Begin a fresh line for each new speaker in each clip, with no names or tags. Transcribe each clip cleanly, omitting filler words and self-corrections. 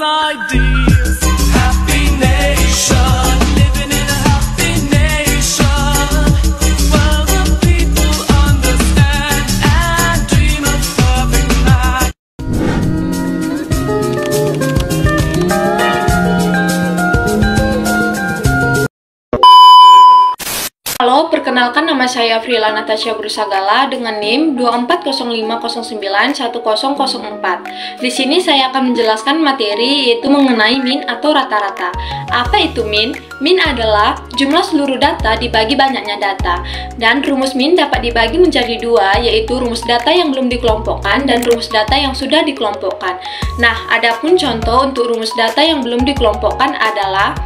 ideas. Happy nation, living in a happy nation, where the people understand and dream of perfect life.
Halo, perkenalkan nama saya Frila Natasha Brusagala dengan NIM 2405091004. Di sini saya akan menjelaskan materi yaitu mengenai min atau rata-rata. Apa itu min? Min adalah jumlah seluruh data dibagi banyaknya data. Dan rumus min dapat dibagi menjadi dua, yaitu rumus data yang belum dikelompokkan dan rumus data yang sudah dikelompokkan. Nah, adapun contoh untuk rumus data yang belum dikelompokkan adalah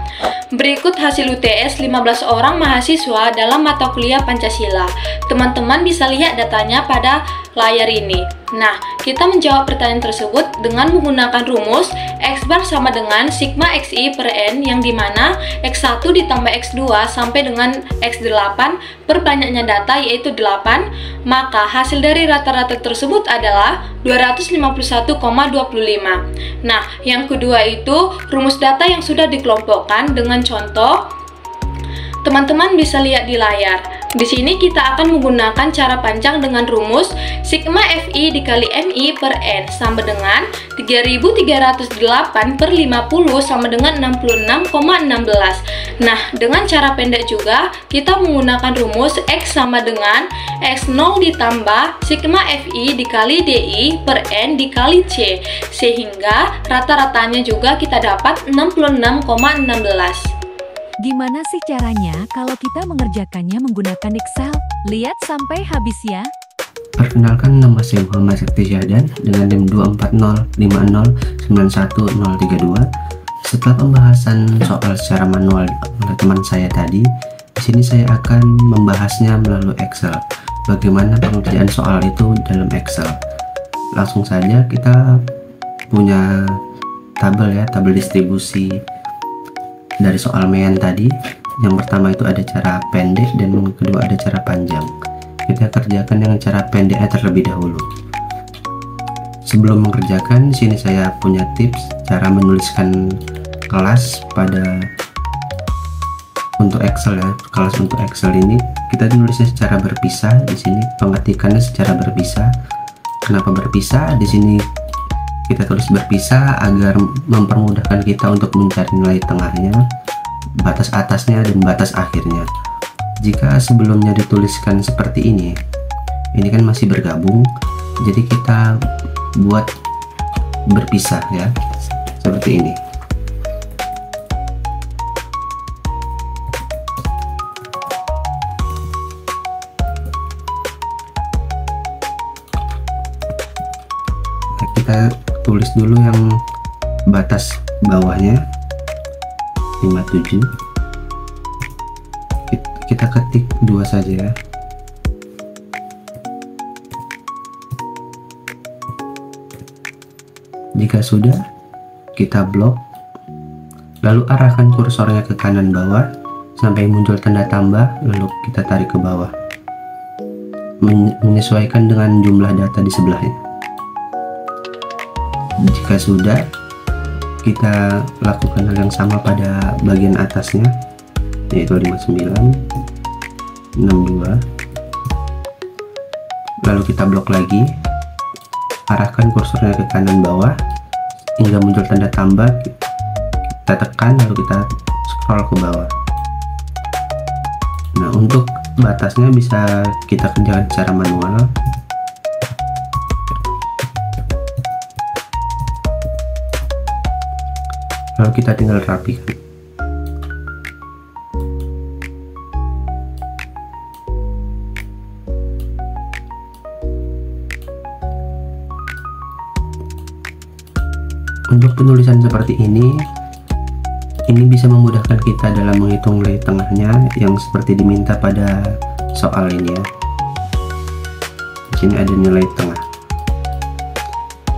berikut hasil UTS 15 orang mahasiswa dalam mata kuliah Pancasila. Teman-teman bisa lihat datanya pada layar ini. Nah, kita menjawab pertanyaan tersebut dengan menggunakan rumus X bar sama dengan sigma XI per N, yang dimana X1 ditambah X2 sampai dengan X8 per banyaknya data yaitu 8, maka hasil dari rata-rata tersebut adalah 251,25. Nah, yang kedua itu rumus data yang sudah dikelompokkan dengan contoh. Teman-teman bisa lihat di layar. Di sini kita akan menggunakan cara panjang dengan rumus sigma Fi dikali Mi per N sama dengan 3308 per 50 sama dengan 66,16. Nah, dengan cara pendek juga kita menggunakan rumus X sama dengan X0 ditambah sigma Fi dikali Di per N dikali C, sehingga rata-ratanya juga kita dapat 66,16.
Gimana sih caranya kalau kita mengerjakannya menggunakan Excel? Lihat sampai habis ya.
Perkenalkan, nama saya Muhammad Sakti Syahdan dengan NIM 2405091032. Setelah pembahasan soal secara manual oleh teman saya tadi, di sini saya akan membahasnya melalui Excel. Bagaimana pengerjaan soal itu dalam Excel? Langsung saja kita punya tabel distribusi dari soal mean tadi. Yang pertama itu ada cara pendek dan yang kedua ada cara panjang. Kita kerjakan yang cara pendeknya terlebih dahulu. Sebelum mengerjakan, di sini saya punya tips cara menuliskan kelas untuk Excel ya. Kelas untuk Excel ini kita tulisnya secara berpisah. Di sini pengetikannya secara berpisah. Kenapa berpisah? Di sini kita tulis berpisah agar mempermudahkan kita untuk mencari nilai tengahnya, batas atasnya, dan batas akhirnya. Jika sebelumnya dituliskan seperti ini kan masih bergabung, jadi kita buat berpisah ya, seperti ini. Kita tulis dulu yang batas bawahnya 57, kita ketik 2 saja ya. Jika sudah, kita blok, lalu arahkan kursornya ke kanan bawah sampai muncul tanda tambah, lalu kita tarik ke bawah menyesuaikan dengan jumlah data di sebelahnya. Jika sudah, kita lakukan hal yang sama pada bagian atasnya, yaitu 59, 62. Lalu kita blok lagi, arahkan kursornya ke kanan bawah hingga muncul tanda tambah, kita tekan lalu kita scroll ke bawah. Nah, untuk batasnya bisa kita kerjakan secara manual. Lalu kita tinggal rapikan. Untuk penulisan seperti ini bisa memudahkan kita dalam menghitung nilai tengahnya yang seperti diminta pada soal ini ya. Di sini ada nilai tengah.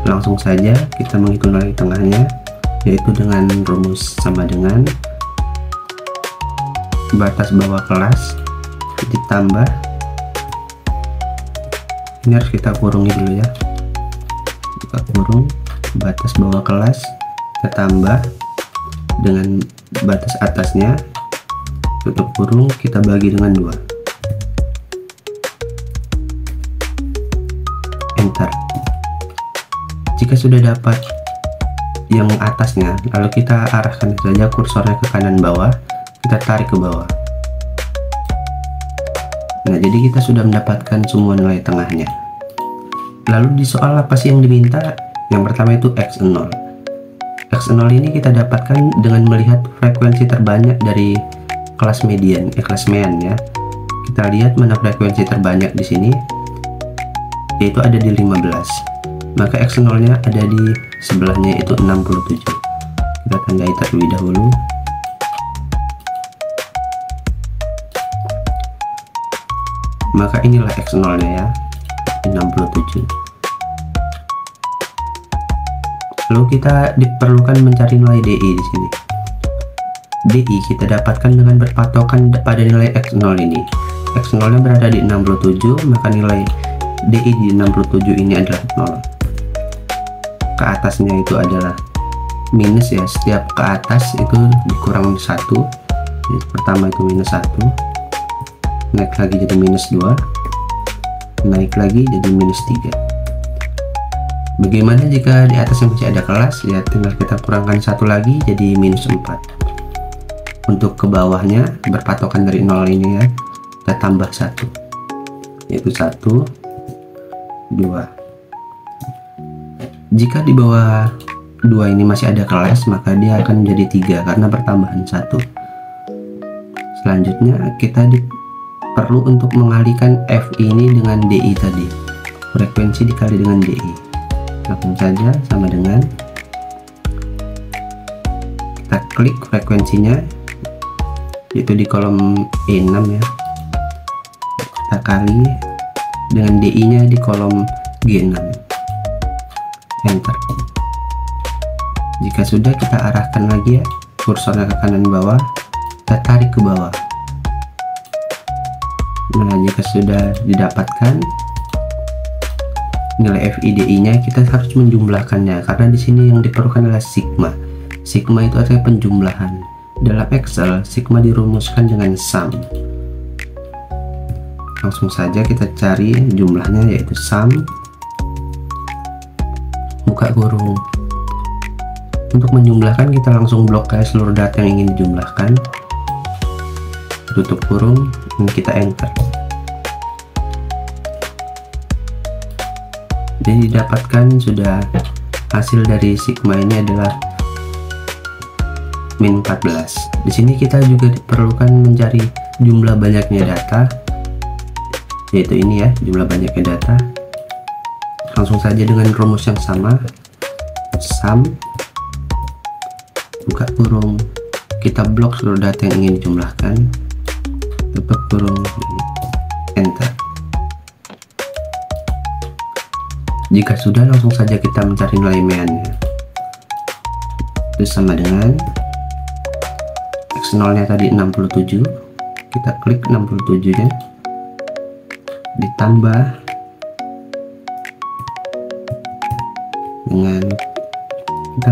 Langsung saja kita menghitung nilai tengahnya, yaitu dengan rumus sama dengan batas bawah kelas ditambah, ini harus kita kurungi dulu ya, kita kurung batas bawah kelas kita tambah dengan batas atasnya, tutup kurung, kita bagi dengan 2, enter. Jika sudah dapat yang atasnya, lalu kita arahkan saja kursornya ke kanan bawah, kita tarik ke bawah. Nah, jadi kita sudah mendapatkan semua nilai tengahnya. Lalu di soal apa sih yang diminta? Yang pertama itu X0. X0 ini kita dapatkan dengan melihat frekuensi terbanyak dari kelas median, kelas mean ya. Kita lihat mana frekuensi terbanyak di sini, yaitu ada di 15. Maka X0 nya ada di sebelahnya, yaitu 67. Kita tandai terlebih dahulu. Maka inilah X0 nya ya, 67. Lalu kita diperlukan mencari nilai DI di sini. DI kita dapatkan dengan berpatokan pada nilai X0 ini. X0 nya berada di 67, maka nilai DI di 67 ini adalah 0. Ke atasnya itu adalah minus ya, setiap ke atas itu dikurang 1. Jadi, pertama itu minus 1, naik lagi jadi minus 2, naik lagi jadi minus 3. Bagaimana jika di atasnya masih ada kelas? Ya tinggal kita kurangkan 1 lagi jadi minus 4. Untuk ke bawahnya berpatokan dari 0 ini ya, kita tambah 1, yaitu 1, 2. Jika di bawah 2 ini masih ada kelas, maka dia akan menjadi 3 karena pertambahan 1. Selanjutnya kita perlu untuk mengalihkan FI ini dengan DI tadi, frekuensi dikali dengan DI. Langsung saja sama dengan kita klik frekuensinya, yaitu di kolom E6 ya, kita kali dengan DI nya di kolom G6, enter. Jika sudah, kita arahkan lagi ya kursornya ke kanan bawah, kita tarik ke bawah. Nah, jika sudah didapatkan nilai FIDI nya, kita harus menjumlahkannya karena di sini yang diperlukan adalah sigma. Sigma itu artinya penjumlahan. Dalam Excel, sigma dirumuskan dengan sum. Langsung saja kita cari jumlahnya, yaitu sum buka kurung. Untuk menjumlahkan kita langsung blok kayak seluruh data yang ingin dijumlahkan, tutup kurung, dan kita enter. Jadi didapatkan sudah hasil dari sigma ini adalah min 14. Di sini kita juga diperlukan mencari jumlah banyaknya data, yaitu ini ya, jumlah banyaknya data. Langsung saja dengan rumus yang sama, sum buka kurung, kita blok seluruh data yang ingin dijumlahkan, tutup kurung, enter. Jika sudah, langsung saja kita mencari nilai meannya. Itu sama dengan X0 nya tadi 67, kita klik 67 nya, ditambah dengan, kita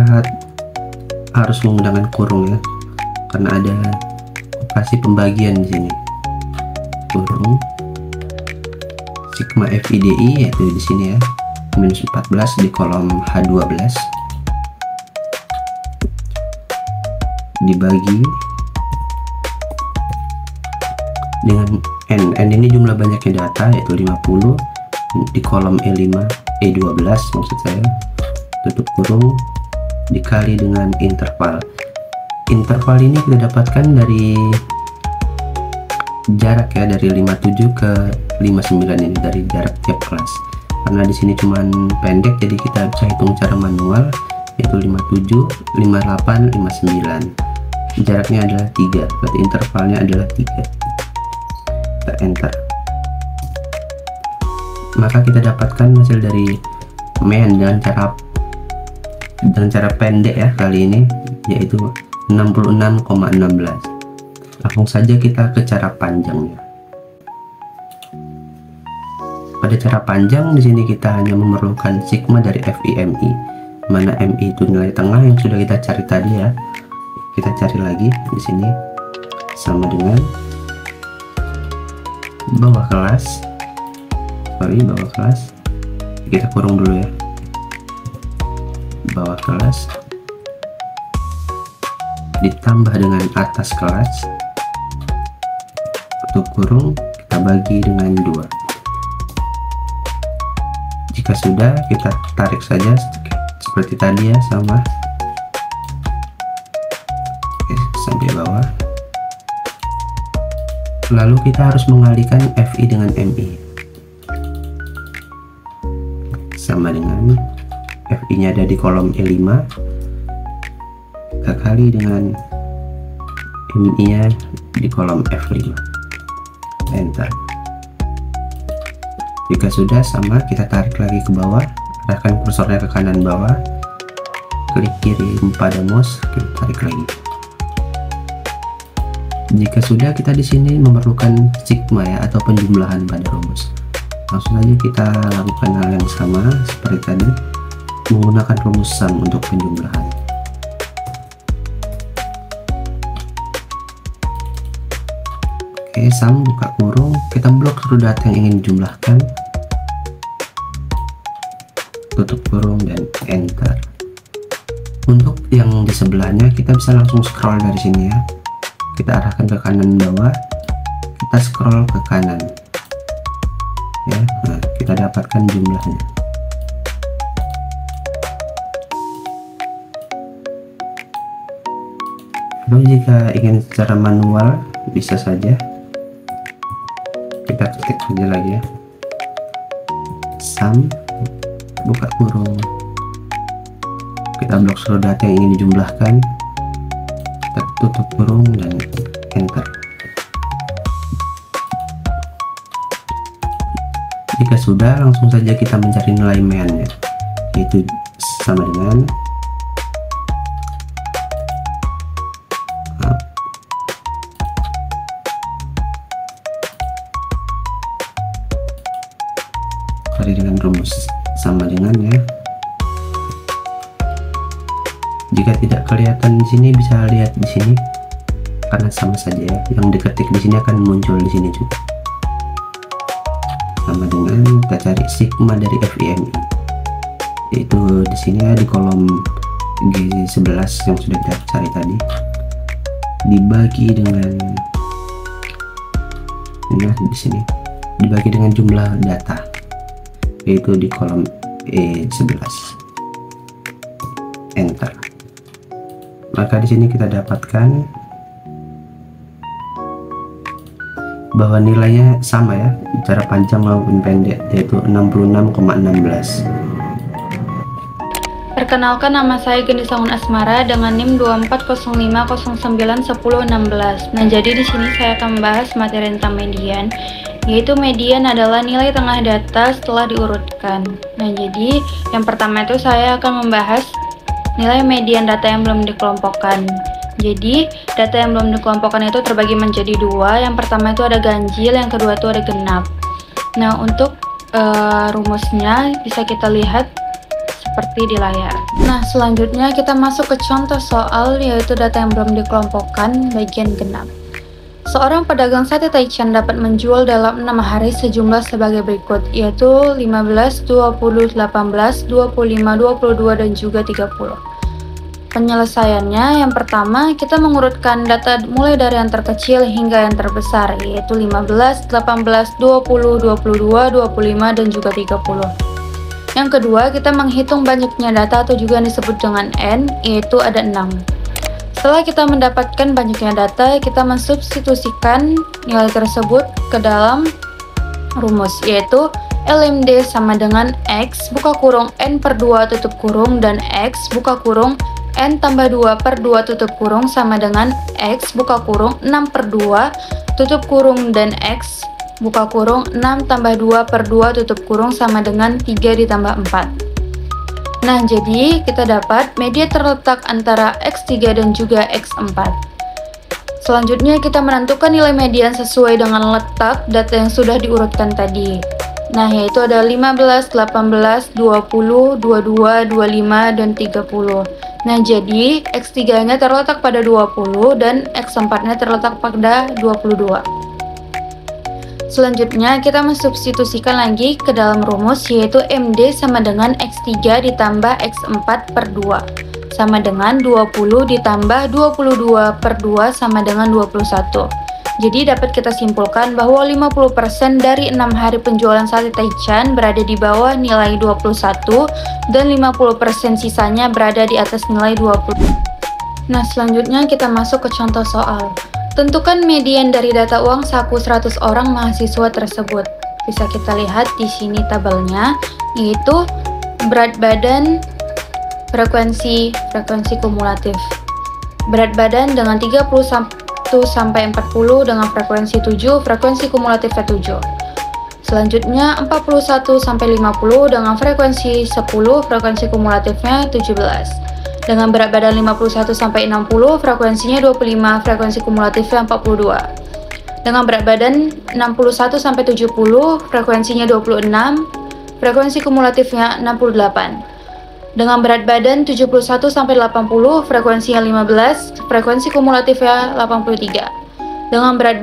harus menggunakan kurung ya, karena ada operasi pembagian di sini. Kurung sigma FIDI, yaitu di sini ya, minus 14 di kolom H12 dibagi dengan N ini jumlah banyaknya data, yaitu 50 di kolom E12 maksud saya, tutup kurung, dikali dengan interval. Interval ini kita dapatkan dari jarak ya, dari 57 ke 59 ini, dari jarak tiap kelas. Karena di sini cuman pendek, jadi kita bisa hitung secara manual, yaitu 57, 58, 59. Jaraknya adalah 3, berarti intervalnya adalah 3. Kita enter. Maka kita dapatkan hasil dari mean dengan cara pendek ya kali ini, yaitu 66,16. Langsung saja kita ke cara panjangnya. Pada cara panjang di sini kita hanya memerlukan sigma dari FIMI, mana MI itu nilai tengah yang sudah kita cari tadi ya. Kita cari lagi di sini sama dengan bawah kelas, bawah kelas, kita kurung dulu ya, bawah kelas ditambah dengan atas kelas, tutup kurung, kita bagi dengan 2. Jika sudah, kita tarik saja seperti tadi ya, sama. Oke, sampai bawah. Lalu kita harus mengalihkan FI dengan MI. Sama dengan FI nya ada di kolom E5, kita kali dengan MI nya di kolom F5. Enter. Jika sudah sama, kita tarik lagi ke bawah, arahkan kursornya ke kanan bawah, klik kiri pada mouse, kita tarik lagi. Jika sudah, kita di sini memerlukan sigma ya, atau penjumlahan pada rumus. Langsung saja kita lakukan hal yang sama seperti tadi, menggunakan rumus sum untuk penjumlahan. Oke, sum buka kurung, kita blok seluruh data yang ingin dijumlahkan, tutup kurung dan enter. Untuk yang di sebelahnya kita bisa langsung scroll dari sini ya. Kita arahkan ke kanan bawah, kita scroll ke kanan ya. Nah, kita dapatkan jumlahnya. Lalu jika ingin secara manual bisa saja kita ketik saja lagi ya, sum buka kurung, kita blok seluruh data yang ingin dijumlahkan, kita tutup kurung dan enter. Jika sudah, langsung saja kita mencari nilai main-nya, yaitu sama dengan cari dengan rumus sama dengan ya. Jika tidak kelihatan di sini, bisa lihat di sini karena sama saja ya. Yang diketik di sini akan muncul di sini juga. Sama dengan kita cari sigma dari FIMI, yaitu di sini ya, di kolom G11 yang sudah kita cari tadi, dibagi dengan di sini, dibagi dengan jumlah data, yaitu di kolom E11. Enter. Maka di sini kita dapatkan bahwa nilainya sama ya, secara panjang maupun pendek, yaitu 66,16.
Perkenalkan, nama saya Geni Sangun Asmara dengan NIM 2405091016. Nah, jadi di sini saya akan membahas materi tentang median, yaitu median adalah nilai tengah data setelah diurutkan. Nah, jadi yang pertama itu saya akan membahas nilai median data yang belum dikelompokkan. Jadi, data yang belum dikelompokkan itu terbagi menjadi dua. Yang pertama itu ada ganjil, yang kedua itu ada genap. Nah, untuk rumusnya bisa kita lihat seperti di layar. Nah, selanjutnya kita masuk ke contoh soal, yaitu data yang belum dikelompokkan bagian genap. Seorang pedagang sate Taichan dapat menjual dalam 6 hari sejumlah sebagai berikut, yaitu 15, 20, 18, 25, 22, dan juga 30. Penyelesaiannya, yang pertama kita mengurutkan data mulai dari yang terkecil hingga yang terbesar, yaitu 15, 18, 20, 22, 25, dan juga 30. Yang kedua, kita menghitung banyaknya data atau juga yang disebut dengan N, yaitu ada 6. Setelah kita mendapatkan banyaknya data, kita mensubstitusikan nilai tersebut ke dalam rumus, yaitu LMD sama dengan X buka kurung N per 2 tutup kurung dan X buka kurung N tambah 2 per 2 tutup kurung sama dengan X buka kurung 6 per 2 tutup kurung dan X buka kurung 6 tambah 2 per 2 tutup kurung sama dengan 3 ditambah 4. Nah, jadi kita dapat media terletak antara X3 dan juga X4. Selanjutnya kita menentukan nilai median sesuai dengan letak data yang sudah diurutkan tadi.
Nah, yaitu ada 15, 18, 20, 22, 25, dan 30. Nah, jadi X3-nya terletak pada 20 dan X4-nya terletak pada 22. Selanjutnya, kita mensubstitusikan lagi ke dalam rumus, yaitu MD sama dengan X3 ditambah X4 per 2. Sama dengan 20 ditambah 22 per 2 sama dengan 21. Jadi dapat kita simpulkan bahwa 50% dari 6 hari penjualan sate Taichan berada di bawah nilai 21 dan 50% sisanya berada di atas nilai 20. Nah, selanjutnya kita masuk ke contoh soal. Tentukan median dari data uang saku 100 orang mahasiswa tersebut. Bisa kita lihat di sini tabelnya, yaitu berat badan, frekuensi kumulatif. Berat badan dengan 31 sampai 40 dengan frekuensi 7, frekuensi kumulatifnya 7. Selanjutnya 41 sampai 50 dengan frekuensi 10, frekuensi kumulatifnya 17. Dengan berat badan 51 sampai 60, frekuensinya 25, frekuensi kumulatifnya 42. Dengan berat badan 61 sampai 70, frekuensinya 26, frekuensi kumulatifnya 68. Dengan berat badan 71 sampai 80, frekuensinya 15, frekuensi kumulatifnya 83. Dengan berat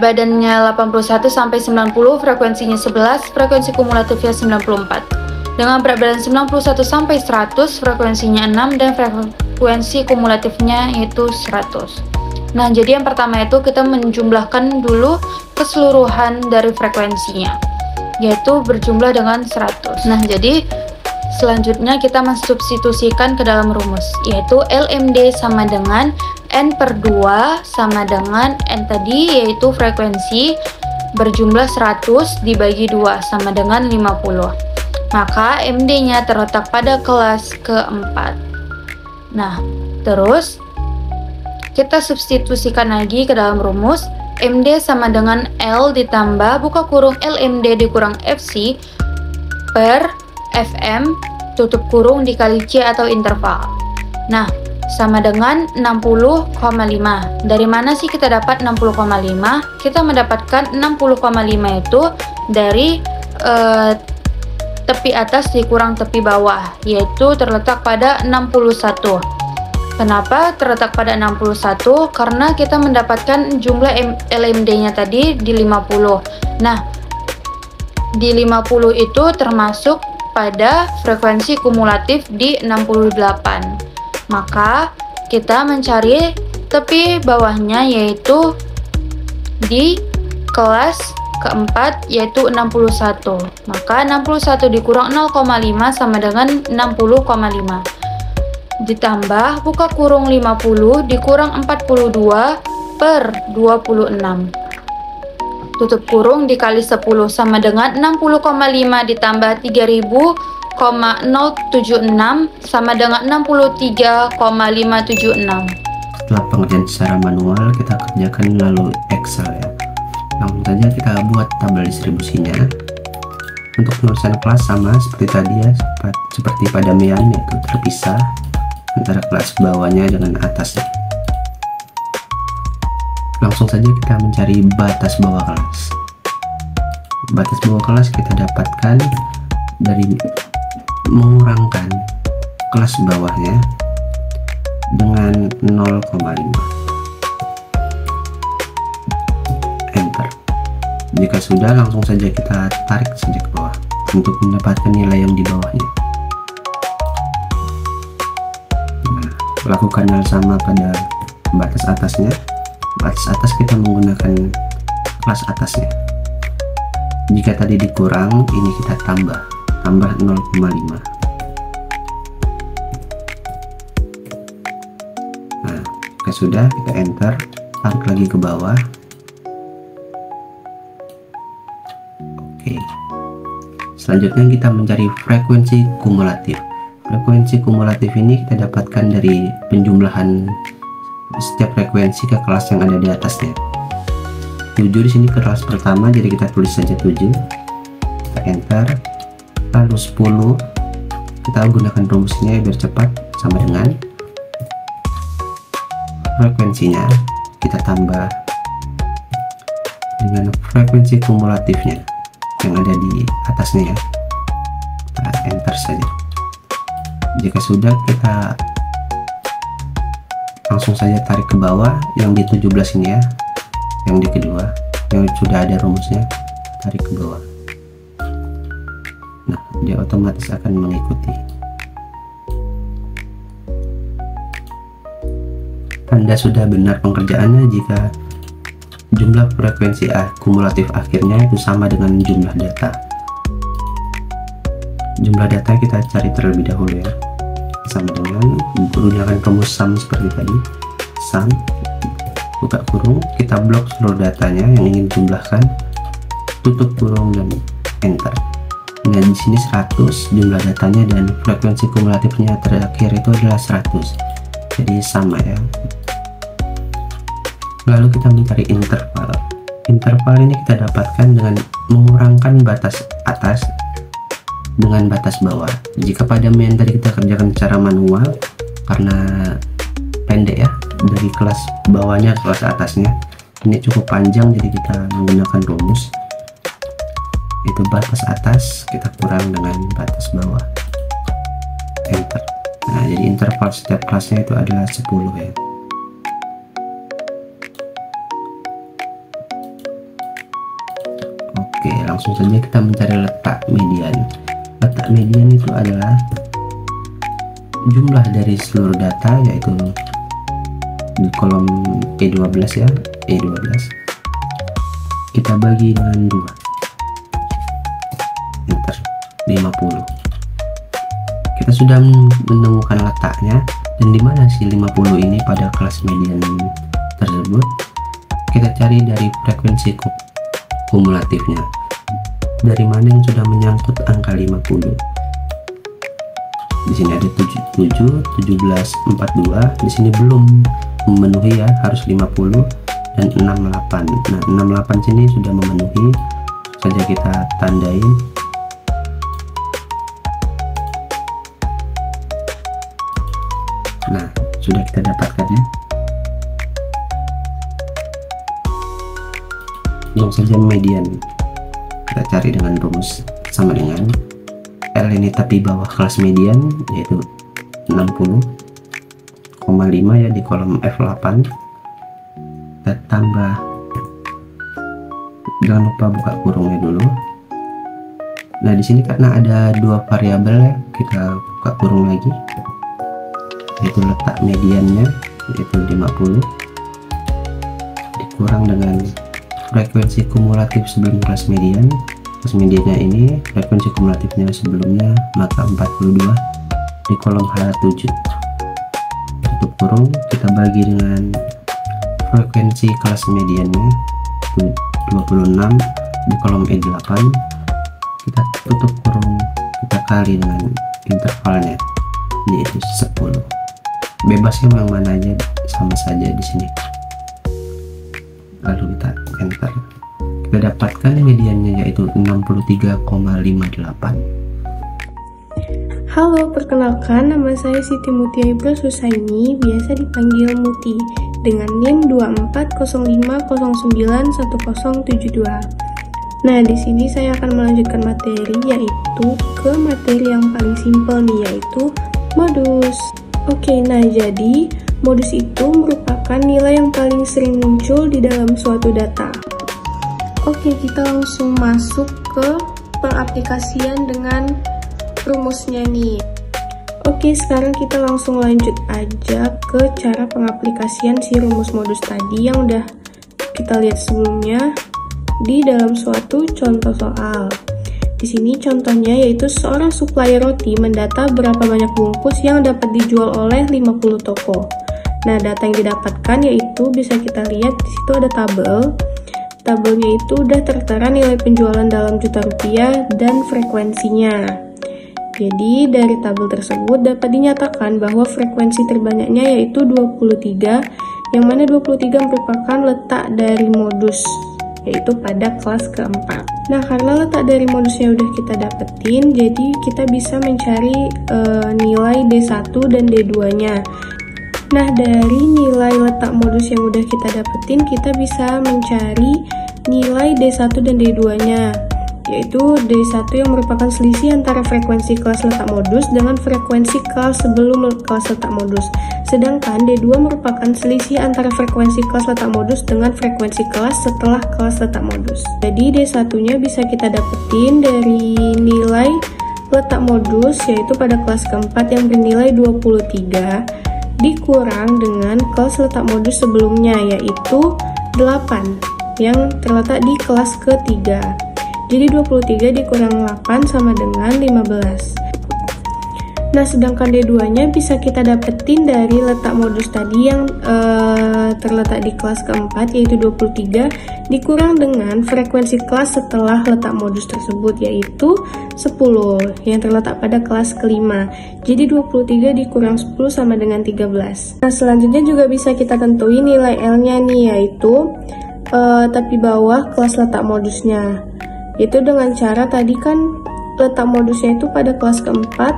badannya 81 sampai 90, frekuensinya 11, frekuensi kumulatifnya 94. Dengan berat badan 91 sampai 100, frekuensinya 6 dan frekuensi kumulatifnya yaitu 100. Nah, jadi yang pertama itu kita menjumlahkan dulu keseluruhan dari frekuensinya, yaitu berjumlah dengan 100. Nah, jadi selanjutnya kita mensubstitusikan ke dalam rumus, yaitu LMD sama dengan N per 2 sama dengan N tadi, yaitu frekuensi berjumlah 100 dibagi 2 sama dengan 50. Maka MD-nya terletak pada kelas keempat. Nah, terus kita substitusikan lagi ke dalam rumus. MD sama dengan L ditambah buka kurung LMD dikurang FC per FM tutup kurung dikali C atau interval. Nah, sama dengan 60,5. Dari mana sih kita dapat 60,5? Kita mendapatkan 60,5 itu dari tepi atas dikurang tepi bawah, yaitu terletak pada 61. Kenapa terletak pada 61? Karena kita mendapatkan jumlah LMD-nya tadi di 50. Nah, di 50 itu termasuk pada frekuensi kumulatif di 68. Maka kita mencari tepi bawahnya, yaitu di kelas keempat, yaitu 61. Maka 61 dikurang 0,5 sama dengan 60,5. Ditambah buka kurung 50 dikurang 42 per 26 tutup kurung dikali 10 sama dengan 60,5 ditambah 3000,076 sama dengan 63,576.
Setelah pengerjaan secara manual, kita kerjakan lalu Excel ya. Langsung saja kita buat tabel distribusinya. Untuk penulisan kelas sama seperti tadi ya, seperti pada Mian, yaitu terpisah antara kelas bawahnya dengan atasnya. Langsung saja kita mencari batas bawah kelas. Batas bawah kelas kita dapatkan dari mengurangkan kelas bawahnya dengan 0,5. Enter. Jika sudah, langsung saja kita tarik saja ke bawah untuk mendapatkan nilai yang di bawahnya. Nah, lakukan hal sama pada batas atasnya. Batas atas kita menggunakan kelas atasnya. Jika tadi dikurang, ini kita tambah 0,5. Nah, jika sudah, kita enter, tarik lagi ke bawah. Oke. Selanjutnya kita mencari frekuensi kumulatif. Frekuensi kumulatif ini kita dapatkan dari penjumlahan setiap frekuensi ke kelas yang ada di atasnya. 7 di sini kelas pertama, jadi kita tulis saja 7. Kita enter. Lalu 10 kita gunakan rumusnya biar cepat, sama dengan frekuensinya kita tambah dengan frekuensi kumulatifnya yang ada di atasnya ya. Kita enter saja. Jika sudah, kita langsung saja tarik ke bawah yang di 17 ini ya, yang di kedua yang sudah ada rumusnya, tarik ke bawah. Nah, dia otomatis akan mengikuti. Anda sudah benar pengerjaannya jika jumlah frekuensi kumulatif akhirnya itu sama dengan jumlah data. Jumlah data kita cari terlebih dahulu ya, sama dengan menggunakan rumus sum seperti tadi. Sum, buka kurung, kita blok seluruh datanya yang ingin jumlahkan, tutup kurung dan enter. Nah, di sini 100 jumlah datanya dan frekuensi kumulatifnya terakhir itu adalah 100. Jadi sama ya. Lalu kita mencari interval. Interval ini kita dapatkan dengan mengurangkan batas atas dengan batas bawah. Jika pada main tadi kita kerjakan secara manual karena pendek ya, dari kelas bawahnya ke kelas atasnya ini cukup panjang, jadi kita menggunakan rumus itu batas atas kita kurang dengan batas bawah, enter. Nah, jadi interval setiap kelasnya itu adalah 10 ya. Oke, langsung saja kita mencari letak median. Letak median itu adalah jumlah dari seluruh data, yaitu di kolom E12 ya, E12 kita bagi dengan 2, enter, 50. Kita sudah menemukan letaknya, dan di mana sih 50 ini pada kelas median tersebut. Kita cari dari frekuensi kumulatifnya, dari mana yang sudah menyangkut angka 50. Di sini ada 77, 17, 42. Di sini belum memenuhi ya, harus 50 dan 68. Nah, 68 sini sudah memenuhi, saja kita tandain. Nah, sudah kita dapatkan ya. Langsung saja median kita cari dengan rumus sama dengan L ini tapi bawah kelas median, yaitu 60,5 ya di kolom F8. Kita tambah, jangan lupa buka kurungnya dulu. Nah, di sini karena ada dua variabel ya, kita buka kurung lagi, yaitu letak mediannya yaitu 50 dikurang dengan frekuensi kumulatif sebelum kelas median. Kelas mediannya ini frekuensi kumulatifnya sebelumnya, maka 42 di kolom H7. Tutup kurung, kita bagi dengan frekuensi kelas mediannya itu 26 di kolom E8. Kita tutup kurung, kita kali dengan intervalnya yaitu 10. Bebasnya yang mana aja sama saja di sini. Lalu kita enter. Kita dapatkan mediannya yaitu 63,58.
Halo, perkenalkan nama saya Siti Mutia Ibro Susaini, biasa dipanggil Muti, dengan NIM 2405091072. Nah, di sini saya akan melanjutkan materi, yaitu ke materi yang paling simpel nih, yaitu modus. Oke, nah jadi modus itu merupakan nilai yang paling sering muncul di dalam suatu data. Oke, kita langsung masuk ke pengaplikasian dengan rumusnya nih. Oke, sekarang kita langsung lanjut aja ke cara pengaplikasian si rumus modus tadi yang udah kita lihat sebelumnya di dalam suatu contoh soal. Di sini contohnya yaitu seorang supplier roti mendata berapa banyak bungkus yang dapat dijual oleh 50 toko. Nah, data yang didapatkan yaitu bisa kita lihat di situ ada tabel. Tabelnya itu udah tertera nilai penjualan dalam juta rupiah dan frekuensinya. Jadi dari tabel tersebut dapat dinyatakan bahwa frekuensi terbanyaknya yaitu 23, yang mana 23 merupakan letak dari modus, yaitu pada kelas keempat. Nah, karena letak dari modusnya udah kita dapetin, jadi kita bisa mencari nilai D1 dan D2-nya. Nah, dari nilai letak modus yang udah kita dapetin, kita bisa mencari nilai D1 dan D2-nya, yaitu D1 yang merupakan selisih antara frekuensi kelas letak modus dengan frekuensi kelas sebelum kelas letak modus. Sedangkan D2 merupakan selisih antara frekuensi kelas letak modus dengan frekuensi kelas setelah kelas letak modus. Jadi D1-nya bisa kita dapetin dari nilai letak modus, yaitu pada kelas keempat yang bernilai 23 dikurang dengan kelas letak modus sebelumnya, yaitu 8 yang terletak di kelas ketiga. Jadi 23 dikurang 8 sama dengan 15. Nah, sedangkan D2-nya bisa kita dapetin dari letak modus tadi yang terletak di kelas keempat, yaitu 23, dikurang dengan frekuensi kelas setelah letak modus tersebut, yaitu 10, yang terletak pada kelas kelima. Jadi 23 dikurang 10 sama dengan 13. Nah, selanjutnya juga bisa kita tentuin nilai L-nya nih, yaitu tepi bawah kelas letak modusnya. Itu dengan cara tadi kan letak modusnya itu pada kelas keempat,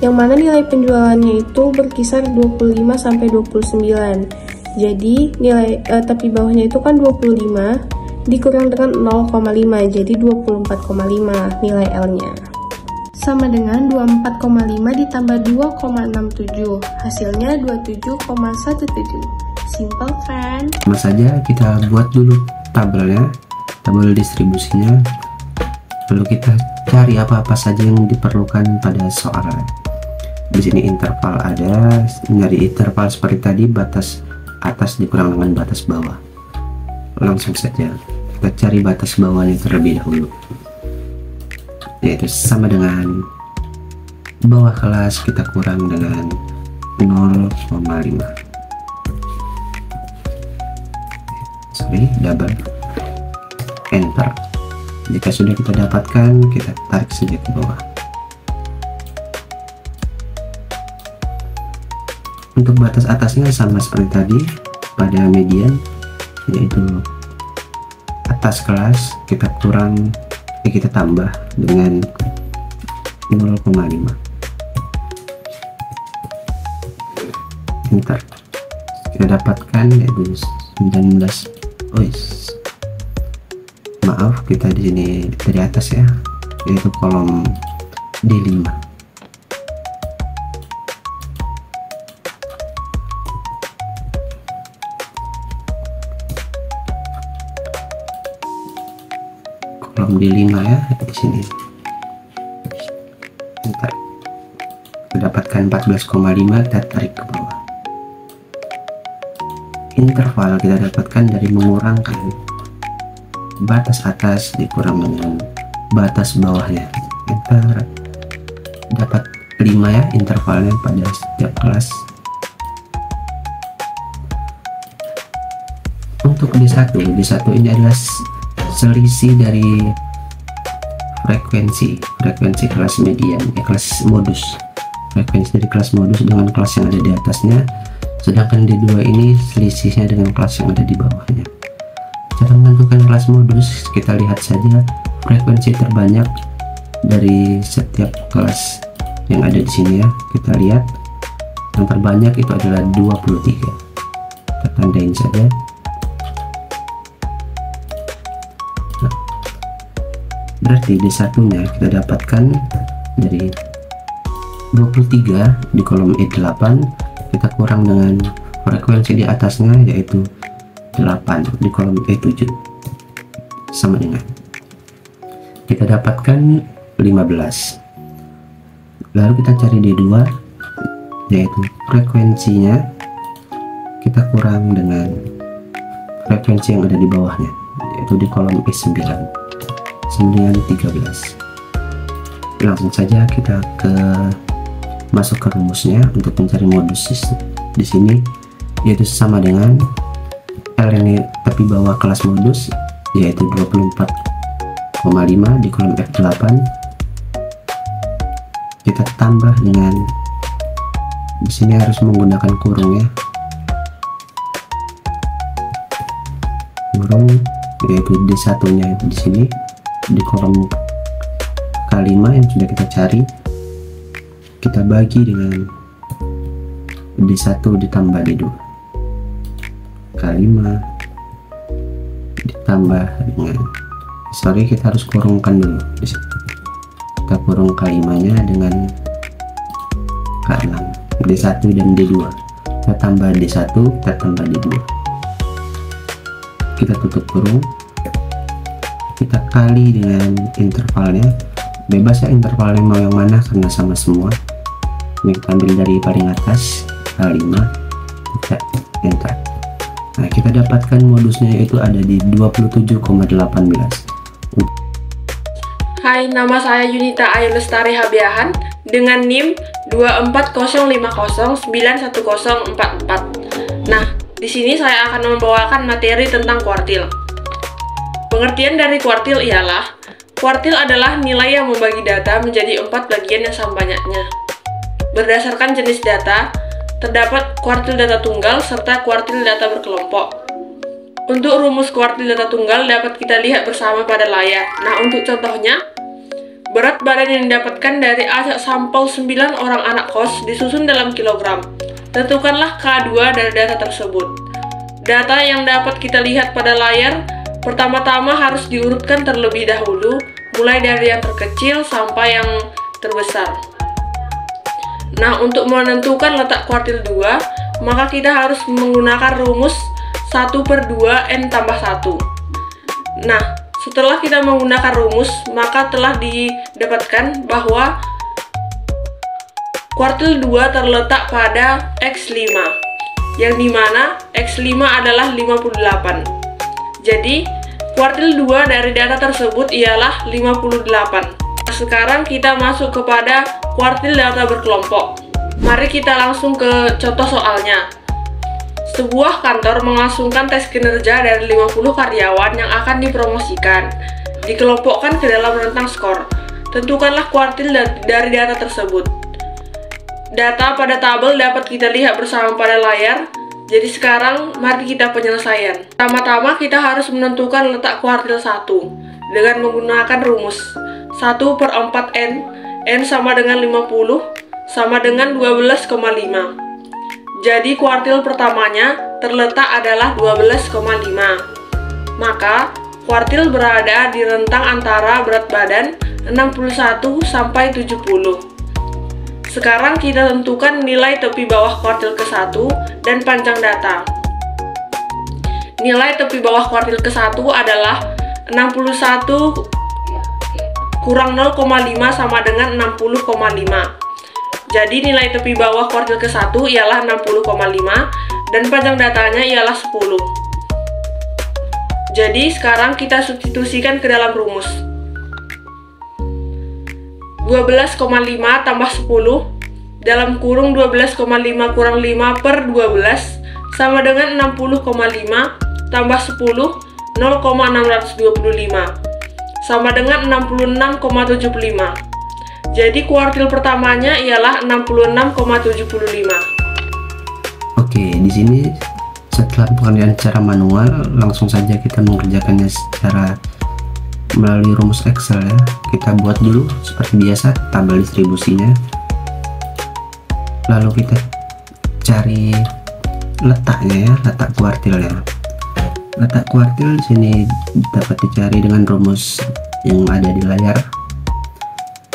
yang mana nilai penjualannya itu berkisar 25 sampai 29. Jadi nilai tepi bawahnya itu kan 25 dikurang dengan 0,5, jadi 24,5 nilai L-nya. Sama dengan 24,5 ditambah 2,67, hasilnya 27,17. Simple kan?
Sama saja kita buat dulu tabelnya, tabel distribusinya, lalu kita cari apa-apa saja yang diperlukan pada soal. Di sini interval ada, nyari interval seperti tadi, batas atas dikurang dengan batas bawah. Langsung saja kita cari batas bawahnya terlebih dahulu, yaitu sama dengan bawah kelas kita kurang dengan 0,5. Double enter. Jika sudah kita dapatkan, kita tarik saja ke bawah. Untuk batas atasnya sama seperti tadi pada median, yaitu atas kelas kita kurang, kita tambah dengan 0,5. Enter. Kita dapatkan yaitu 19. Maaf, kita di sini dari atas ya, yaitu kolom D5. Kolom D5 ya, di sini. Bentar. Kita dapatkan 14,5, kita tarik ke bawah. Interval kita dapatkan dari mengurangkan batas atas dikurang dengan batas bawahnya. Kita dapat 5 ya intervalnya pada setiap kelas. Untuk D1 ini adalah selisih dari frekuensi kelas median, kelas modus, frekuensi dari kelas modus dengan kelas yang ada di atasnya. Sedangkan D2 ini selisihnya dengan kelas yang ada di bawahnya. Cara menentukan kelas modus, kita lihat saja frekuensi terbanyak dari setiap kelas yang ada di sini ya. Kita lihat yang terbanyak itu adalah 23. Kita tandain saja. Nah, berarti D1-nya kita dapatkan dari 23 di kolom E8, kita kurang dengan frekuensi di atasnya yaitu 8 di kolom E7, sama dengan kita dapatkan 15. Lalu kita cari D2, yaitu frekuensinya kita kurang dengan frekuensi yang ada di bawahnya, yaitu di kolom E9, 13. Langsung saja kita masuk ke rumusnya untuk mencari modus di sini, yaitu sama dengan L ini tepi bawah kelas modus, yaitu 24,5 di kolom F8. Kita tambah dengan, di sini harus menggunakan kurung ya, kurung, yaitu D1-nya itu di sini di kolom K5 yang sudah kita cari. Kita bagi dengan D1 ditambah D2, K5 ditambah dengan, sorry, kita harus kurungkan dulu di sini. Kita kurung K5-nya dengan K6, D1 dan D2. Kita tambah D1, kita tambah D2. Kita tutup kurung. Kita kali dengan intervalnya. Bebas ya intervalnya mau yang mana karena sama semua. Ini kita ambil dari paling atas, K5. Kita enter. Nah, kita dapatkan modusnya itu ada di 27,18.
Hai, nama saya Yunita Ayu Lestari Habiahan dengan NIM 24050911044. Nah, di sini saya akan membawakan materi tentang kuartil. Pengertian dari kuartil ialah, kuartil adalah nilai yang membagi data menjadi 4 bagian yang sama banyaknya. Berdasarkan jenis data, terdapat kuartil data tunggal serta kuartil data berkelompok. Untuk rumus kuartil data tunggal dapat kita lihat bersama pada layar. Nah, untuk contohnya, berat badan yang didapatkan dari sampel 9 orang anak kos disusun dalam kilogram. Tentukanlah K2 dari data tersebut. Data yang dapat kita lihat pada layar pertama-tama harus diurutkan terlebih dahulu, mulai dari yang terkecil sampai yang terbesar. Nah, untuk menentukan letak kuartil 2, maka kita harus menggunakan rumus 1/2 N tambah 1. Nah, setelah kita menggunakan rumus, maka telah didapatkan bahwa kuartil 2 terletak pada X5, yang dimana X5 adalah 58. Jadi, kuartil 2 dari data tersebut ialah 58. Sekarang kita masuk kepada kuartil data berkelompok. Mari kita langsung ke contoh soalnya. Sebuah kantor melangsungkan tes kinerja dari 50 karyawan yang akan dipromosikan, dikelompokkan ke dalam rentang skor. Tentukanlah kuartil dari data tersebut. Data pada tabel dapat kita lihat bersama pada layar. Jadi sekarang mari kita penyelesaian. Pertama-tama kita harus menentukan letak kuartil 1 dengan menggunakan rumus 1/4 N. N sama dengan 50 sama dengan 12,5. Jadi kuartil pertamanya terletak adalah 12,5. Maka kuartil berada di rentang antara berat badan 61 sampai 70. Sekarang kita tentukan nilai tepi bawah kuartil ke-1 dan panjang data. Nilai tepi bawah kuartil ke-1 adalah 61 kurang 0,5 sama dengan 60,5. Jadi nilai tepi bawah kuartil ke-1 ialah 60,5 dan panjang datanya ialah 10. Jadi sekarang kita substitusikan ke dalam rumus. 12,5 tambah 10 dalam kurung 12,5 kurang 5/12 sama dengan 60,5 tambah 10 0,625 sama dengan 66,75. Jadi kuartil pertamanya ialah 66,75.
Oke, di sini setelah pengerjaan secara manual, langsung saja kita mengerjakannya secara melalui rumus Excel ya. Kita buat dulu seperti biasa tabel distribusinya. Lalu kita cari letaknya ya, letak kuartilnya. Letak kuartil di sini dapat dicari dengan rumus yang ada di layar,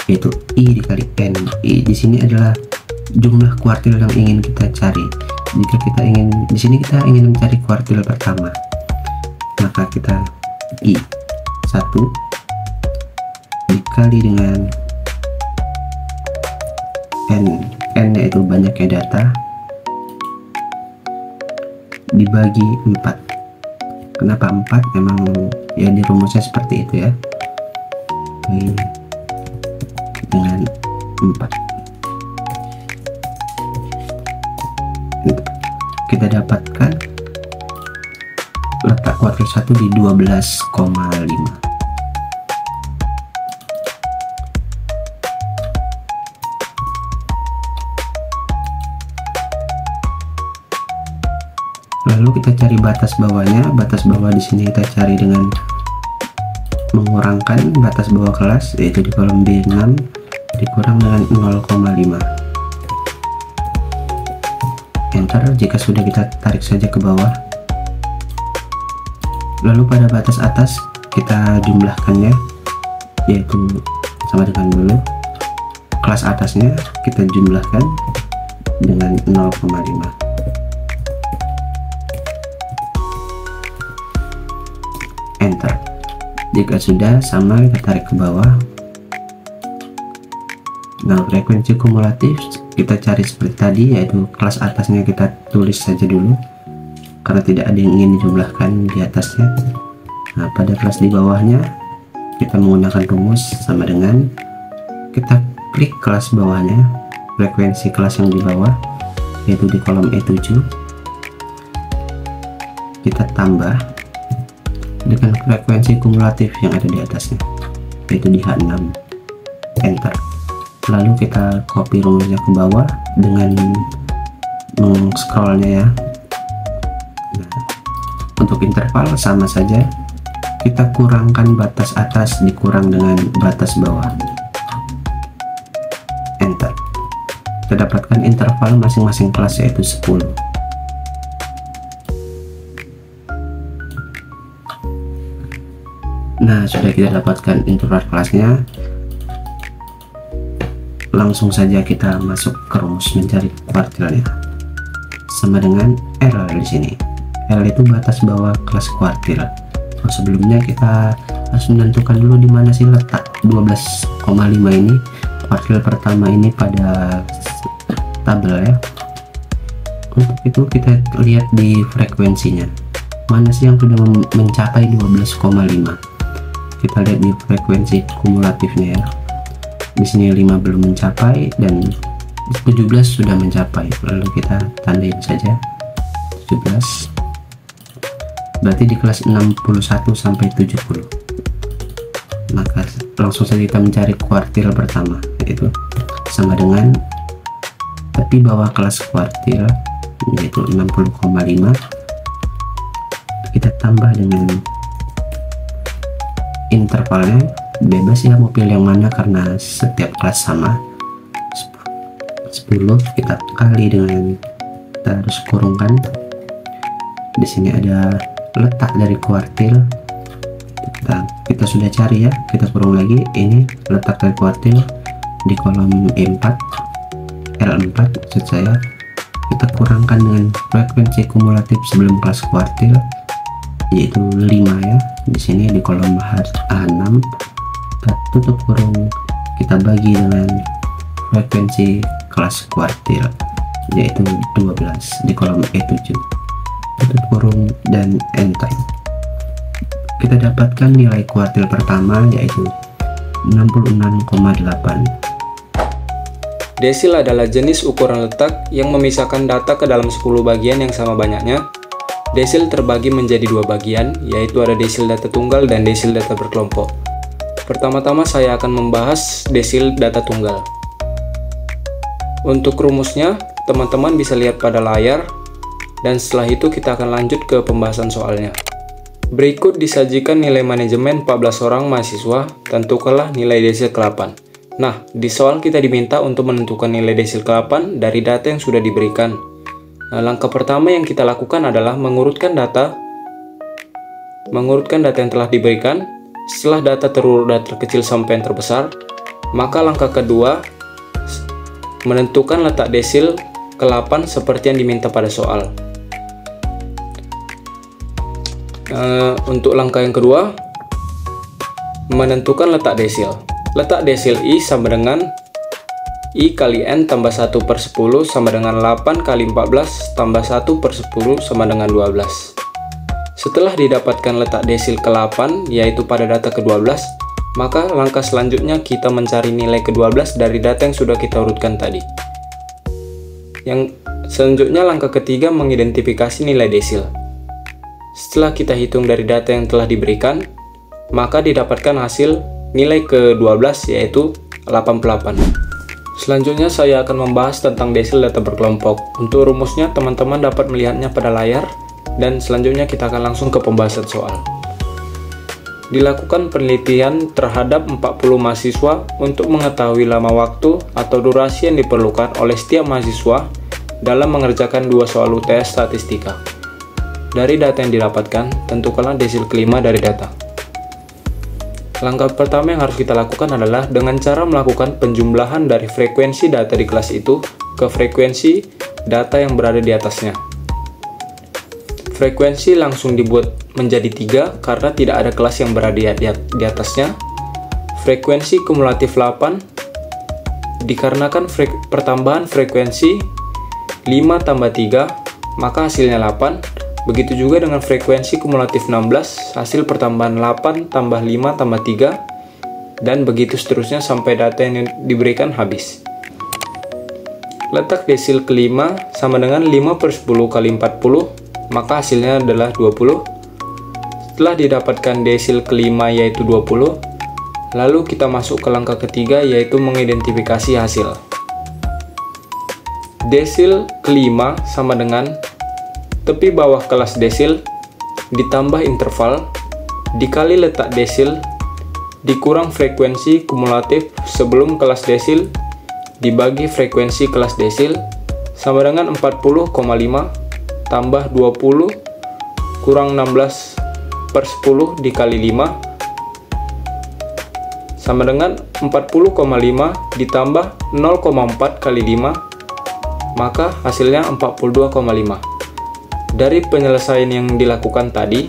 yaitu I dikali N. I di sini adalah jumlah kuartil yang ingin kita cari. Jika kita ingin, di sini kita ingin mencari kuartil pertama, maka kita I 1 dikali dengan N. N yaitu banyaknya data dibagi 4. Kenapa 4? Memang ya di rumusnya seperti itu ya. I dengan 4. Kita dapatkan letak kuartil 1 di 12,5. Lalu kita cari batas bawahnya. Batas bawah di sini kita cari dengan mengurangkan batas bawah kelas, yaitu di kolom B6 dikurang dengan 0,5. Enter. Jika sudah, kita tarik saja ke bawah. Lalu pada batas atas kita jumlahkannya, yaitu sama dengan dulu kelas atasnya kita jumlahkan dengan 0,5. Enter. Jika sudah sama, kita tarik ke bawah. Nah, frekuensi kumulatif kita cari seperti tadi, yaitu kelas atasnya kita tulis saja dulu karena tidak ada yang ingin dijumlahkan di atasnya. Nah, pada kelas di bawahnya kita menggunakan rumus sama dengan kita klik kelas bawahnya, frekuensi kelas yang di bawah, yaitu di kolom E7, kita tambah dengan frekuensi kumulatif yang ada di atasnya, yaitu di H6. Enter. Lalu kita copy rumusnya ke bawah dengan scrollnya ya. Nah, untuk interval sama saja, kita kurangkan batas atas dikurang dengan batas bawah. Enter. Kita dapatkan interval masing-masing kelas, yaitu 10. Nah, sudah kita dapatkan interval kelasnya. Langsung saja kita masuk ke rumus mencari kuartilnya. Sama dengan L di sini. L itu batas bawah kelas kuartil. Sebelumnya kita harus menentukan dulu di mana sih letak 12,5 ini, kuartil pertama ini pada tabel ya. Untuk itu kita lihat di frekuensinya. Mana sih yang sudah mencapai 12,5? Kita lihat di frekuensi kumulatifnya ya. Di sini 5 belum mencapai dan 17 sudah mencapai. Lalu kita tandain saja 17. Berarti di kelas 61 sampai 70. Maka langsung saja kita mencari kuartil pertama, yaitu sama dengan tepi bawah kelas kuartil, yaitu 60,5. Kita tambah dengan intervalnya, bebas ya mau pilih yang mana karena setiap kelas sama. 10 kita kali dengan, kita harus kurungkan. Di sini ada letak dari kuartil, kita sudah cari ya, kita kurung lagi. Ini letak dari kuartil di kolom E4, L4 maksud saya. Kita kurangkan dengan frekuensi kumulatif sebelum kelas kuartil, yaitu 5 ya. Di sini di kolom H6 kita tutup kurung, kita bagi dengan frekuensi kelas kuartil, yaitu 12 di kolom E7, tutup kurung dan enter. Kita dapatkan nilai kuartil pertama, yaitu 66,8.
Desil adalah jenis ukuran letak yang memisahkan data ke dalam 10 bagian yang sama banyaknya. Desil terbagi menjadi 2 bagian, yaitu ada desil data tunggal dan desil data berkelompok. Pertama-tama saya akan membahas desil data tunggal. Untuk rumusnya, teman-teman bisa lihat pada layar, dan setelah itu kita akan lanjut ke pembahasan soalnya. Berikut disajikan nilai manajemen 14 orang mahasiswa, tentukanlah nilai desil ke-8. Nah, di soal kita diminta untuk menentukan nilai desil ke-8 dari data yang sudah diberikan. Nah, langkah pertama yang kita lakukan adalah mengurutkan data yang telah diberikan. Setelah data terurut dari terkecil sampai yang terbesar, maka langkah kedua menentukan letak desil ke-8 seperti yang diminta pada soal. Untuk langkah yang kedua, menentukan letak desil. Letak desil I sama dengan I kali N tambah 1/10 sama dengan 8 kali 14 tambah 1/10 sama dengan 12. Setelah didapatkan letak desil ke-8, yaitu pada data ke-12, maka langkah selanjutnya kita mencari nilai ke-12 dari data yang sudah kita urutkan tadi. Yang selanjutnya langkah ketiga mengidentifikasi nilai desil. Setelah kita hitung dari data yang telah diberikan, maka didapatkan hasil nilai ke-12 yaitu 88. Selanjutnya saya akan membahas tentang desil data berkelompok. Untuk rumusnya teman-teman dapat melihatnya pada layar, dan selanjutnya kita akan langsung ke pembahasan soal. Dilakukan penelitian terhadap 40 mahasiswa untuk mengetahui lama waktu atau durasi yang diperlukan oleh setiap mahasiswa dalam mengerjakan 2 soal UTS statistika. dari data yang didapatkan, tentukanlah desil kelima dari data. Langkah pertama yang harus kita lakukan adalah dengan cara melakukan penjumlahan dari frekuensi data di kelas itu ke frekuensi data yang berada di atasnya. Frekuensi langsung dibuat menjadi 3 karena tidak ada kelas yang berada di atasnya. Frekuensi kumulatif 8 dikarenakan pertambahan frekuensi 5 tambah 3 maka hasilnya 8. Begitu juga dengan frekuensi kumulatif 16, hasil pertambahan 8 tambah 5 tambah 3, dan begitu seterusnya sampai data yang diberikan habis. Letak desil kelima sama dengan 5/10 kali 40, maka hasilnya adalah 20. Setelah didapatkan desil kelima yaitu 20, lalu kita masuk ke langkah ketiga yaitu mengidentifikasi hasil. Desil kelima sama dengan tepi bawah kelas desil ditambah interval dikali letak desil dikurang frekuensi kumulatif sebelum kelas desil dibagi frekuensi kelas desil sama dengan 40,5 tambah 20 kurang 16/10 dikali 5 sama dengan 40,5 ditambah 0,4 kali 5, maka hasilnya 42,5. Dari penyelesaian yang dilakukan tadi,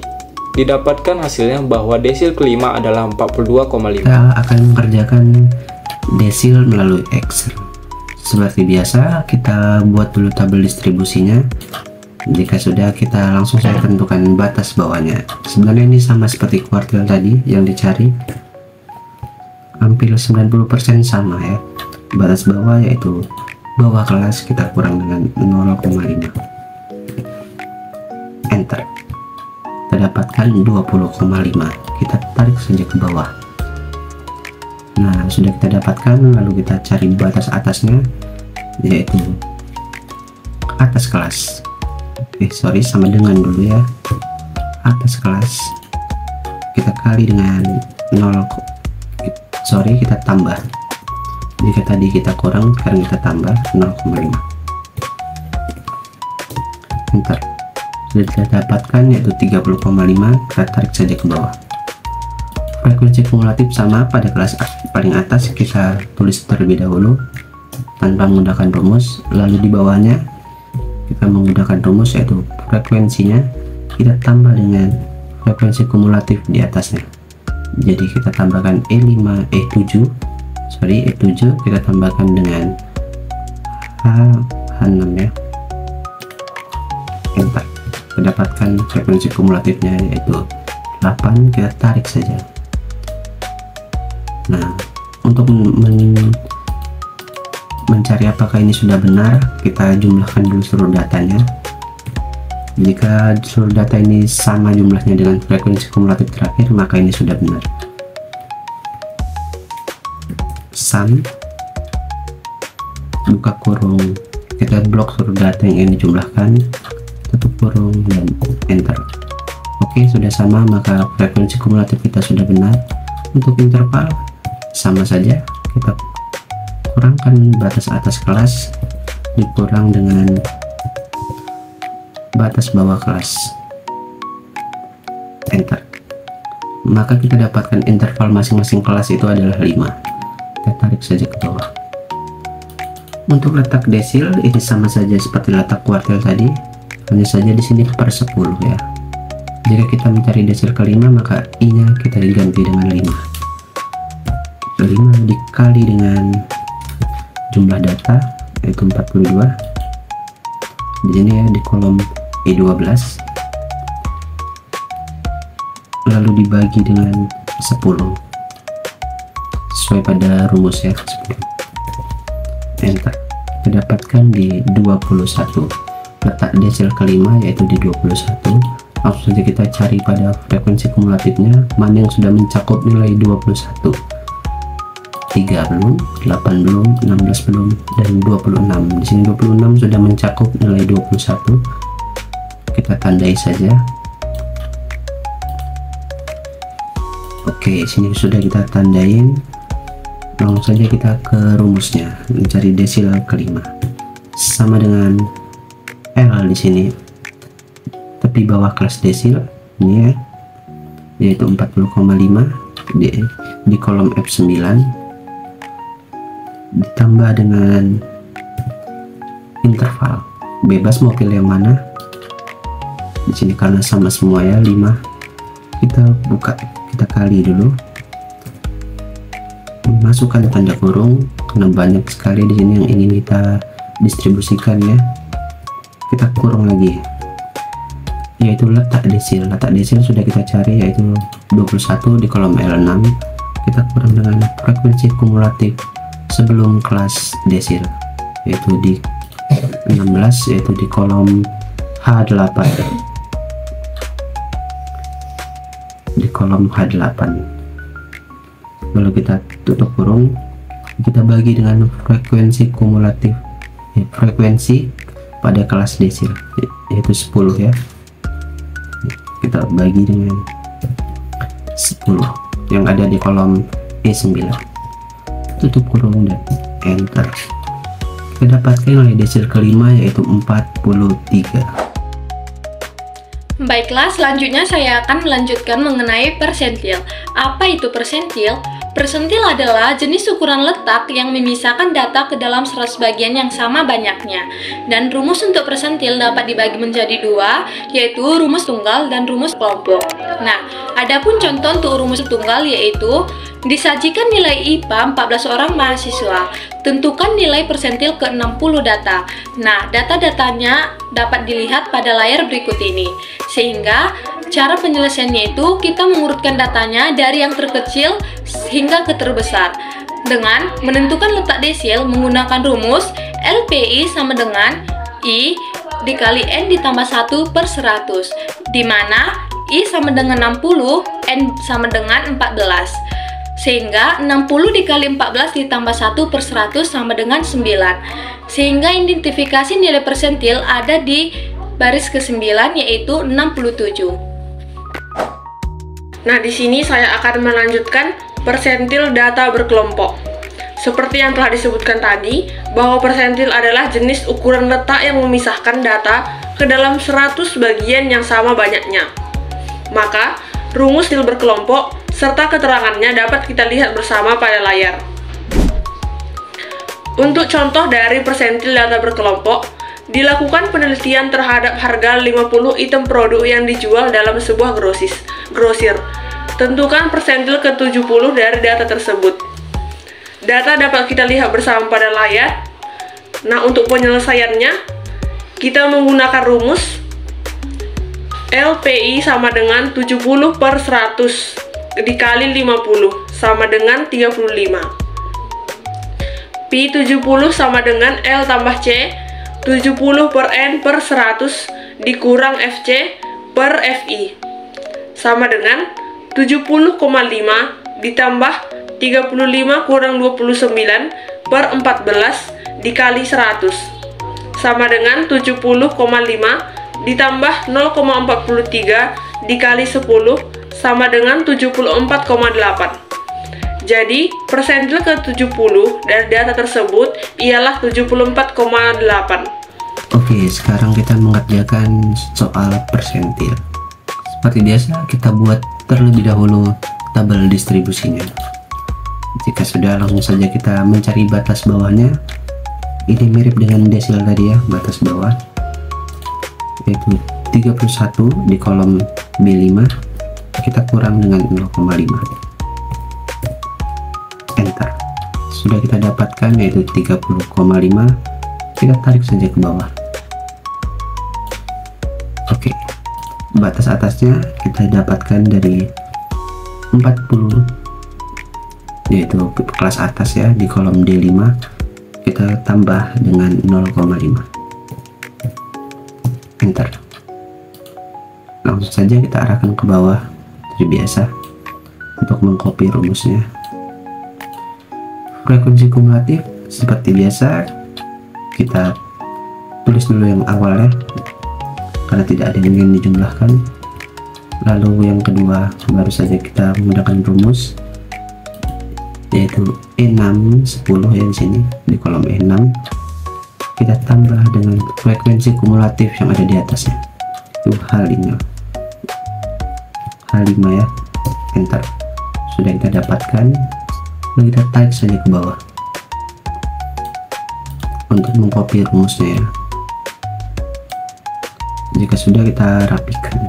didapatkan hasilnya bahwa desil kelima adalah 42,5.
Kita akan mengerjakan desil melalui Excel. Seperti biasa, kita buat dulu tabel distribusinya. Jika sudah, kita langsung saja tentukan batas bawahnya. Sebenarnya ini sama seperti kuartil tadi yang dicari. Hampir 90% sama ya. Batas bawah yaitu bawah kelas kita kurang dengan 0,5. Enter. Kita dapatkan 20,5. Kita tarik saja ke bawah. Nah, sudah kita dapatkan, lalu kita cari batas atasnya yaitu atas kelas. Sama dengan dulu ya. Atas kelas kita kali dengan 0. Kita tambah. Jika tadi kita kurang, sekarang kita tambah 0,5. Enter. Sudah kita dapatkan yaitu 30,5. Kita tarik saja ke bawah. Frekuensi kumulatif sama pada kelas paling atas, kita tulis terlebih dahulu tanpa menggunakan rumus. Lalu di bawahnya kita menggunakan rumus yaitu frekuensinya kita tambah dengan frekuensi kumulatif di atasnya. Jadi kita tambahkan E7 kita tambahkan dengan H6 ya. Enter. Mendapatkan frekuensi kumulatifnya yaitu 8. Kita tarik saja. Nah, untuk mencari apakah ini sudah benar, kita jumlahkan dulu seluruh datanya. Jika seluruh data ini sama jumlahnya dengan frekuensi kumulatif terakhir, maka ini sudah benar. Sum buka kurung, kita blok seluruh data yang ingin dijumlahkan, tutup kurung, dan enter. Oke, sudah sama, maka frekuensi kumulatif kita sudah benar. Untuk interval sama saja, kita kurangkan batas atas kelas dikurang dengan batas bawah kelas, enter. Maka kita dapatkan interval masing-masing kelas itu adalah 5. Kita tarik saja ke bawah. Untuk letak desil ini sama saja seperti letak kuartil tadi, hanya saja di sini per 10 ya. Jika kita mencari desil kelima, maka i nya kita diganti dengan 5 dikali dengan jumlah data yaitu 42. Di sini ya, di kolom E12, lalu dibagi dengan 10 sesuai pada rumus ya, 10. Enter. Mendapatkan di 21. Letak desil kelima yaitu di 21. Langsung saja kita cari pada frekuensi kumulatifnya mana yang sudah mencakup nilai 21. 3 belum, 8 belum, 16 belum, dan 26. Di sini 26 sudah mencakup nilai 21. Kita tandai saja. Oke, sini sudah kita tandain. Langsung saja kita ke rumusnya, mencari desil kelima. Sama dengan L di sini. tepi bawah kelas desil ini ya, yaitu 40,5 di kolom F9 ditambah dengan interval, bebas mau pilih yang mana. Di sini karena sama semua ya 5, kita buka, kita kali dulu, masukkan tanda kurung karena banyak sekali di sini yang ingin kita distribusikan ya. Kita kurung lagi, yaitu letak desil. Letak desil sudah kita cari, yaitu 21 di kolom L6. Kita kurang dengan frekuensi kumulatif sebelum kelas desil, yaitu di 16, yaitu di kolom H8, di kolom H8. Lalu kita tutup kurung, kita bagi dengan frekuensi kumulatif, frekuensi pada kelas desil, yaitu 10 ya. Kita bagi dengan 10 yang ada di kolom E9, tutup kurung dan enter. Kita dapatkan nilai desil kelima, yaitu 43.
Baiklah, selanjutnya saya akan melanjutkan mengenai persentil. Apa itu persentil? Persentil adalah jenis ukuran letak yang memisahkan data ke dalam 100 bagian yang sama banyaknya. Dan rumus untuk persentil dapat dibagi menjadi dua, yaitu rumus tunggal dan rumus kelompok. Nah, adapun contoh untuk rumus tunggal yaitu disajikan nilai IPA 14 orang mahasiswa. Tentukan nilai persentil ke 60 data. Nah, data-datanya dapat dilihat pada layar berikut ini. Sehingga cara penyelesaiannya itu kita mengurutkan datanya dari yang terkecil hingga ke terbesar dengan menentukan letak desil menggunakan rumus LPI sama dengan I dikali N ditambah 1/100, di mana I sama dengan 60, N sama dengan 14. Sehingga 60 dikali 14 ditambah 1/100 sama dengan 9. Sehingga identifikasi nilai persentil ada di baris ke-9, yaitu 67.
Nah, di sini saya akan melanjutkan persentil data berkelompok. Seperti yang telah disebutkan tadi, bahwa persentil adalah jenis ukuran letak yang memisahkan data ke dalam 100 bagian yang sama banyaknya. Maka, rumus nilai berkelompok serta keterangannya dapat kita lihat bersama pada layar. Untuk contoh dari persentil data berkelompok, dilakukan penelitian terhadap harga 50 item produk yang dijual dalam sebuah grosir. Tentukan persentil ke-70 dari data tersebut. Data dapat kita lihat bersama pada layar. Nah, untuk penyelesaiannya, kita menggunakan rumus LPI sama dengan 70/100 dikali 50 sama dengan 35. Pi 70 sama dengan L tambah C 70/N/100 dikurang FC per FI sama dengan 70,5 ditambah 35 kurang 29/14 dikali 100 sama dengan 70,5 ditambah 0,43 dikali 10 sama dengan 74,8. Jadi, persentil ke-70 dari data tersebut ialah 74,8.
Oke, sekarang kita mengerjakan soal persentil. Seperti biasa, kita buat terlebih dahulu tabel distribusinya. Jika sudah, langsung saja kita mencari batas bawahnya. Ini mirip dengan desil tadi ya, batas bawah, yaitu 31 di kolom B5. Kita kurang dengan 0,5. Enter. Sudah kita dapatkan yaitu 30,5. Kita tarik saja ke bawah. Oke, batas atasnya kita dapatkan dari 40, yaitu kelas atas ya, di kolom D5. Kita tambah dengan 0,5. Enter. Langsung saja kita arahkan ke bawah seperti biasa untuk mengcopy rumusnya. Frekuensi kumulatif seperti biasa kita tulis dulu yang awalnya karena tidak ada yang ingin dijumlahkan. Lalu yang kedua baru saja kita menggunakan rumus yaitu E6 10 ya, di sini di kolom E6 kita tambah dengan frekuensi kumulatif yang ada di atasnya itu H5 ya, enter. Sudah kita dapatkan, lalu kita type saja ke bawah untuk mengcopy rumusnya ya. Jika sudah, kita rapikan.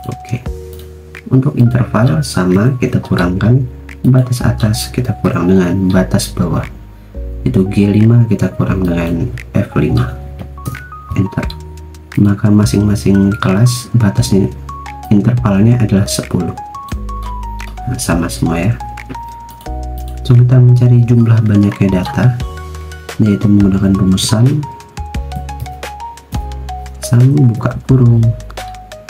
Oke, untuk interval sama, kita kurangkan batas atas, kita kurang dengan batas bawah, itu G5 kita kurang dengan F5, enter. Maka masing-masing kelas batasnya intervalnya adalah 10. Nah, sama semua ya. So, kita mencari jumlah banyaknya data, yaitu menggunakan rumus sum buka kurung,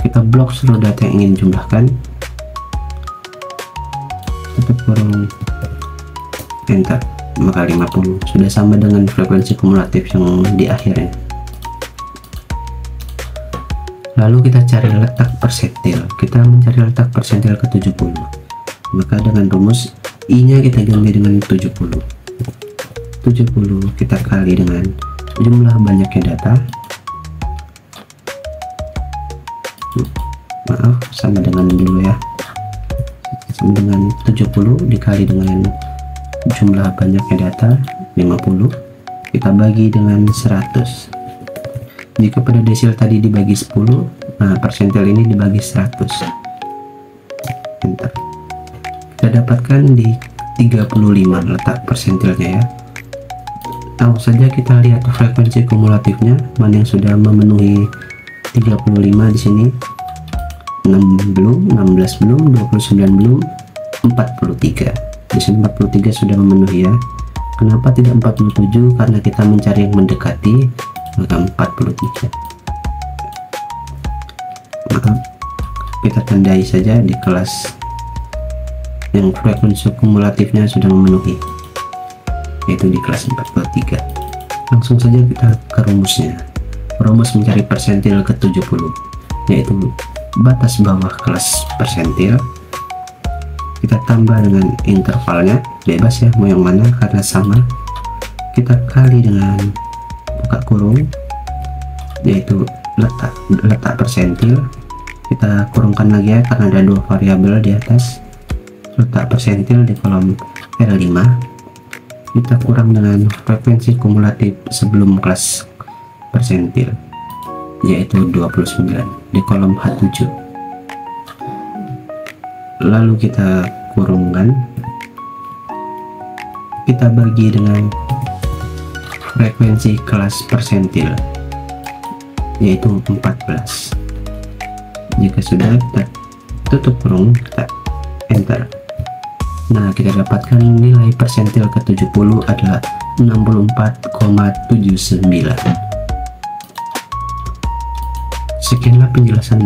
kita blok seluruh data yang ingin jumlahkan, tutup kurung, enter. Maka 50 sudah sama dengan frekuensi kumulatif yang di akhirnya. Lalu kita cari letak persentil, kita mencari letak persentil ke 70, maka dengan rumus I nya kita ganti dengan 70 kita kali dengan jumlah banyaknya data, maaf, sama dengan dulu ya, sama dengan 70 dikali dengan jumlah banyaknya data 50, kita bagi dengan 100. Jika pada desil tadi dibagi 10, nah persentil ini dibagi 100, enter. Kita dapatkan di 35 letak persentilnya ya. Langsung saja kita lihat frekuensi kumulatifnya, mana yang sudah memenuhi 35 di sini. 6 belum, 16 belum, 29 belum, 43. Di sini 43 sudah memenuhi ya. Kenapa tidak 47? Karena kita mencari yang mendekati, maka 43. Maka kita tandai saja di kelas yang frekuensi kumulatifnya sudah memenuhi, yaitu di kelas 43. Langsung saja kita ke rumusnya. Rumus mencari persentil ke 70, yaitu batas bawah kelas persentil, kita tambah dengan intervalnya, bebas ya mau yang mana karena sama, kita kali dengan buka kurung, yaitu letak persentil, kita kurungkan lagi ya karena ada dua variabel di atas. Letak persentil di kolom L5 kita kurang dengan frekuensi kumulatif sebelum kelas persentil, yaitu 29 di kolom H7. Lalu kita kurungkan, kita bagi dengan frekuensi kelas persentil, yaitu 14. Jika sudah, kita tutup kurung, kita enter. Nah, kita dapatkan nilai persentil ke 70 adalah 64,79. Sekianlah penjelasan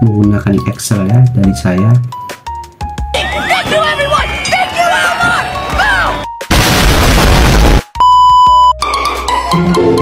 menggunakan Excel ya dari saya.
Thank you everyone! Thank you Elmer! Boom!